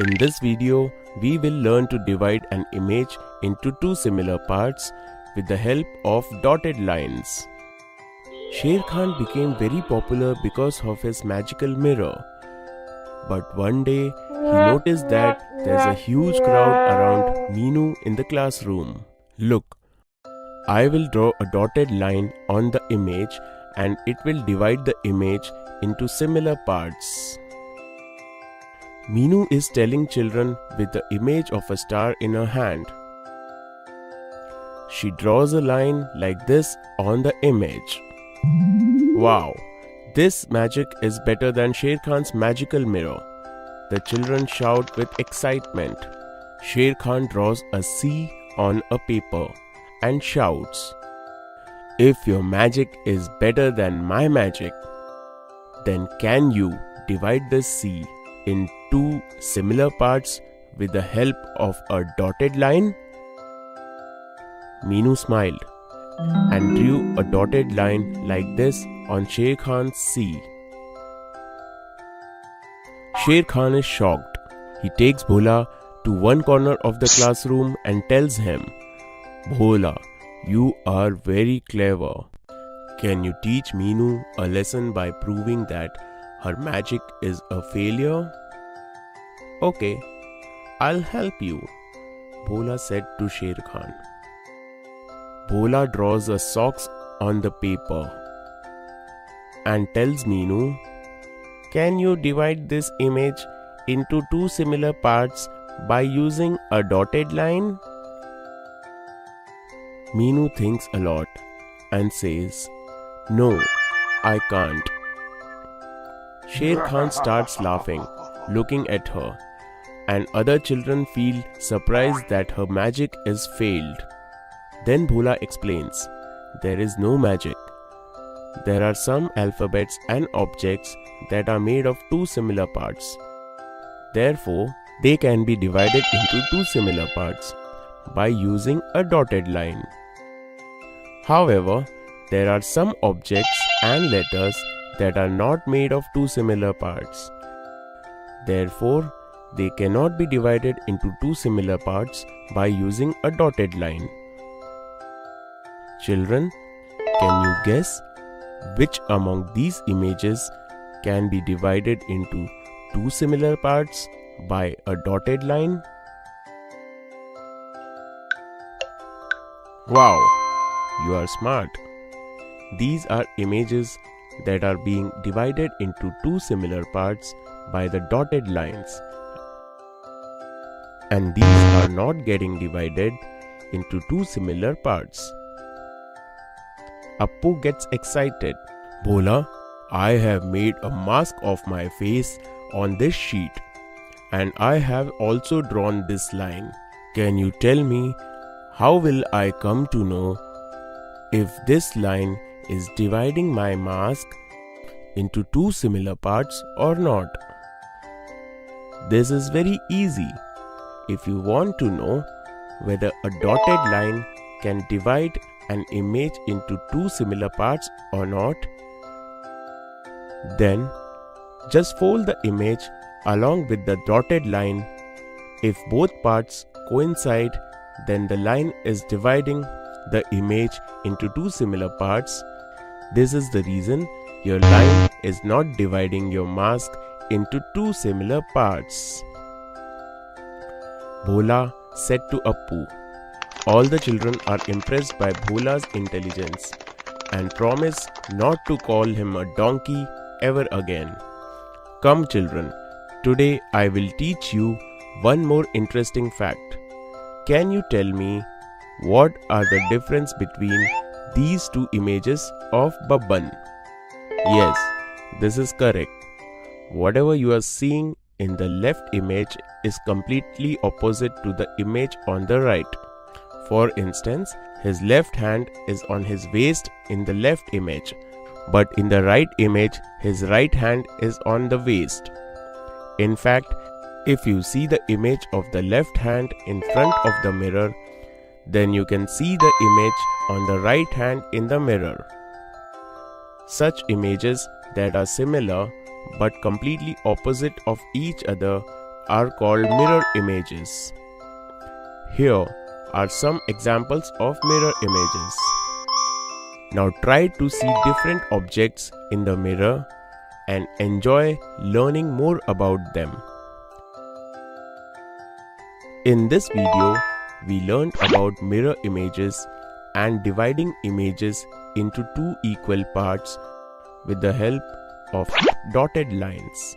In this video, we will learn to divide an image into two similar parts with the help of dotted lines. Sher Khan became very popular because of his magical mirror. But one day, he noticed that there's a huge crowd around Meenu in the classroom. Look, I will draw a dotted line on the image and it will divide the image into similar parts. Meenu is telling children with the image of a star in her hand. She draws a line like this on the image. Wow, this magic is better than Sher Khan's magical mirror. The children shout with excitement. Sher Khan draws a C on a paper and shouts, "If your magic is better than my magic, then can you divide the C in two similar parts with the help of a dotted line?" Meenu smiled and drew a dotted line like this on Sher Khan's C. Sher Khan is shocked. He takes Bhola to one corner of the classroom and tells him, "Bhola, you are very clever. Can you teach Meenu a lesson by proving that her magic is a failure?" "Okay, I'll help you," Bhola said to Sher Khan. Bhola draws a socks on the paper and tells Meenu, "Can you divide this image into two similar parts by using a dotted line?" Meenu thinks a lot and says, "No, I can't." Sher Khan starts laughing, looking at her, and other children feel surprised that her magic is failed. Then Bhola explains, "There is no magic. There are some alphabets and objects that are made of two similar parts. Therefore, they can be divided into two similar parts by using a dotted line. However, there are some objects and letters that are not made of two similar parts. Therefore, they cannot be divided into two similar parts by using a dotted line." Children, can you guess which among these images can be divided into two similar parts by a dotted line? Wow, you are smart. These are images that are being divided into two similar parts by the dotted lines. And these are not getting divided into two similar parts. Appu gets excited. "Bhola, I have made a mask of my face on this sheet and I have also drawn this line. Can you tell me how will I come to know if this line is dividing my mask into two similar parts or not?" This is very easy. If you want to know whether a dotted line can divide an image into two similar parts or not, then just fold the image along with the dotted line. If both parts coincide, then the line is dividing the image into two similar parts. This is the reason your line is not dividing your mask into two similar parts. Bhola said to Appu. All the children are impressed by Bhola's intelligence and promise not to call him a donkey ever again. Come children, today I will teach you one more interesting fact. Can you tell me what are the difference between these two images of Babban? Yes, this is correct. Whatever you are seeing in the left image is completely opposite to the image on the right. For instance, his left hand is on his waist in the left image, but in the right image, his right hand is on the waist. In fact, if you see the image of the left hand in front of the mirror, then you can see the image on the right hand in the mirror. Such images that are similar but completely opposite of each other are called mirror images. Here are some examples of mirror images. Now try to see different objects in the mirror and enjoy learning more about them. In this video, we learned about mirror images and dividing images into two equal parts with the help of dotted lines.